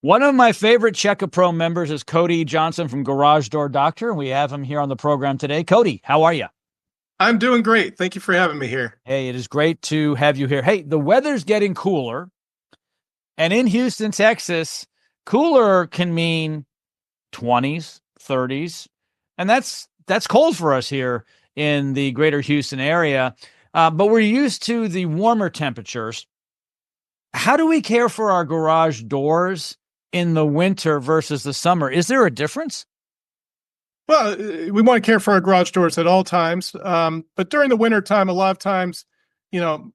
One of my favorite Checka Pro members is Cody Johnson from Garage Door Doctor, and we have him here on the program today. Cody, how are you? I'm doing great. Thank you for having me here. Hey, it is great to have you here. Hey, the weather's getting cooler, and in Houston, Texas, cooler can mean 20s, 30s, and that's cold for us here in the greater Houston area. But we're used to the warmer temperatures. How do we care for our garage doors in the winter versus the summer? Is there a difference? Well, we want to care for our garage doors at all times. But during the winter time, a lot of times, you know,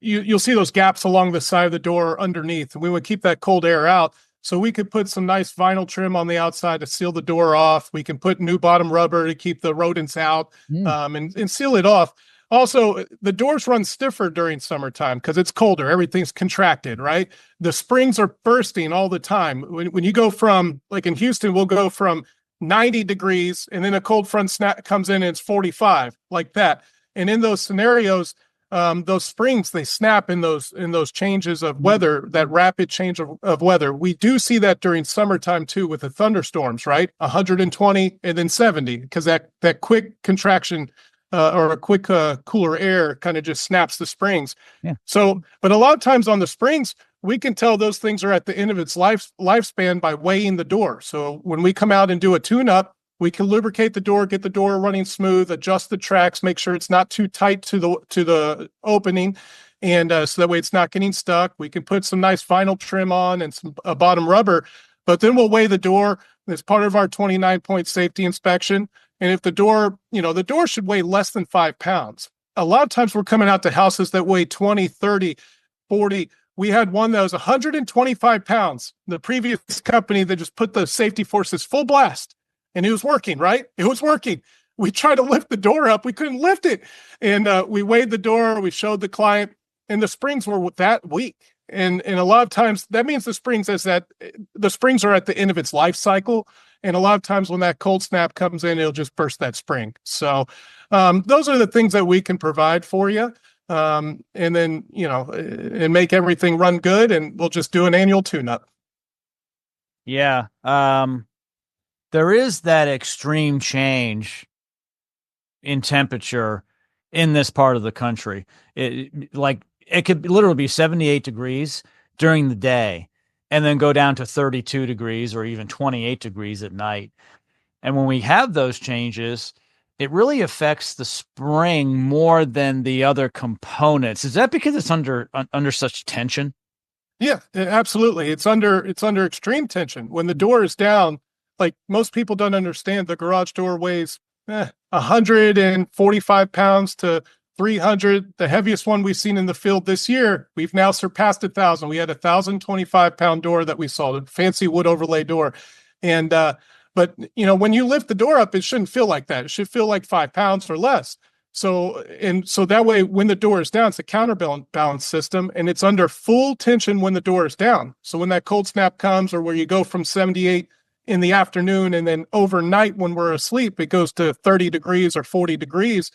you'll see those gaps along the side of the door underneath, and we would keep that cold air out. So we could put some nice vinyl trim on the outside to seal the door off. We can put new bottom rubber to keep the rodents out, Mm. and seal it off. Also, the doors run stiffer during summertime because it's colder. Everything's contracted, right? The springs are bursting all the time. When you go from, like in Houston, we'll go from 90 degrees and then a cold front snap comes in and it's 45, like that. And in those scenarios, those springs, they snap in those changes of weather, that rapid change of weather. We do see that during summertime too with the thunderstorms, right? 120 and then 70, because that quick contraction or a quick cooler air kind of just snaps the springs. Yeah. So, but a lot of times on the springs, we can tell those things are at the end of its lifespan by weighing the door. So when we come out and do a tune-up, we can lubricate the door, get the door running smooth, adjust the tracks, make sure it's not too tight to the opening, and so that way it's not getting stuck. We can put some nice vinyl trim on and some bottom rubber, but then we'll weigh the door as part of our 29-point safety inspection. And if the door, the door should weigh less than 5 pounds. A lot of times we're coming out to houses that weigh 20, 30, 40. We had one that was 125 pounds. The previous company that just put the safety forces full blast, and it was working, right? It was working. We tried to lift the door up. We couldn't lift it. And we weighed the door. We showed the client, and the springs were that weak. And a lot of times that means the springs are at the end of its life cycle. And a lot of times when that cold snap comes in, it'll just burst that spring. So those are the things that we can provide for you. And then, and make everything run good, and we'll just do an annual tune-up. Yeah. There is that extreme change in temperature in this part of the country. It could literally be 78 degrees during the day and then go down to 32 degrees or even 28 degrees at night. And when we have those changes, it really affects the spring more than the other components. Is that because it's under such tension? Yeah, absolutely. It's under extreme tension. When the door is down, like most people don't understand, the garage door weighs 145 pounds to 300. The heaviest one we've seen in the field this year, we've now surpassed 1,000. We had 1,025-pound door that we saw, a fancy wood overlay door. And but when you lift the door up, it shouldn't feel like that. It should feel like 5 pounds or less. So that way, when the door is down, it's a counterbalance system, and it's under full tension when the door is down. So when that cold snap comes, or where you go from 78 in the afternoon, and then overnight when we're asleep, it goes to 30 degrees or 40 degrees.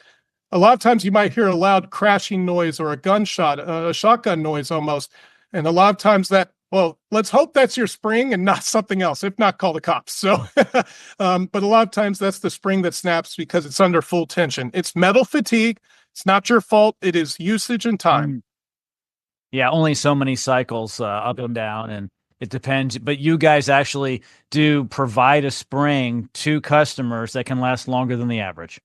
A lot of times you might hear a loud crashing noise or a gunshot, a shotgun noise almost. And a lot of times let's hope that's your spring and not something else. If not, call the cops. So, but a lot of times that's the spring that snaps because it's under full tension. It's metal fatigue. It's not your fault. It is usage and time. Yeah, only so many cycles up and down, and it depends. But you guys actually do provide a spring to customers that can last longer than the average.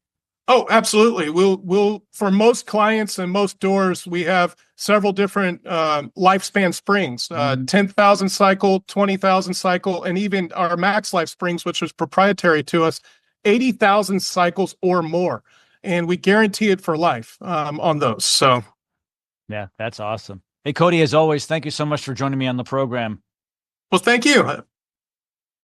Oh, absolutely. We'll for most clients and most doors, we have several different lifespan springs, 10,000 cycle, 20,000 cycle, and even our max life springs, which is proprietary to us, 80,000 cycles or more. And we guarantee it for life on those. So, yeah, that's awesome. Hey, Cody, as always, thank you so much for joining me on the program. well, thank you.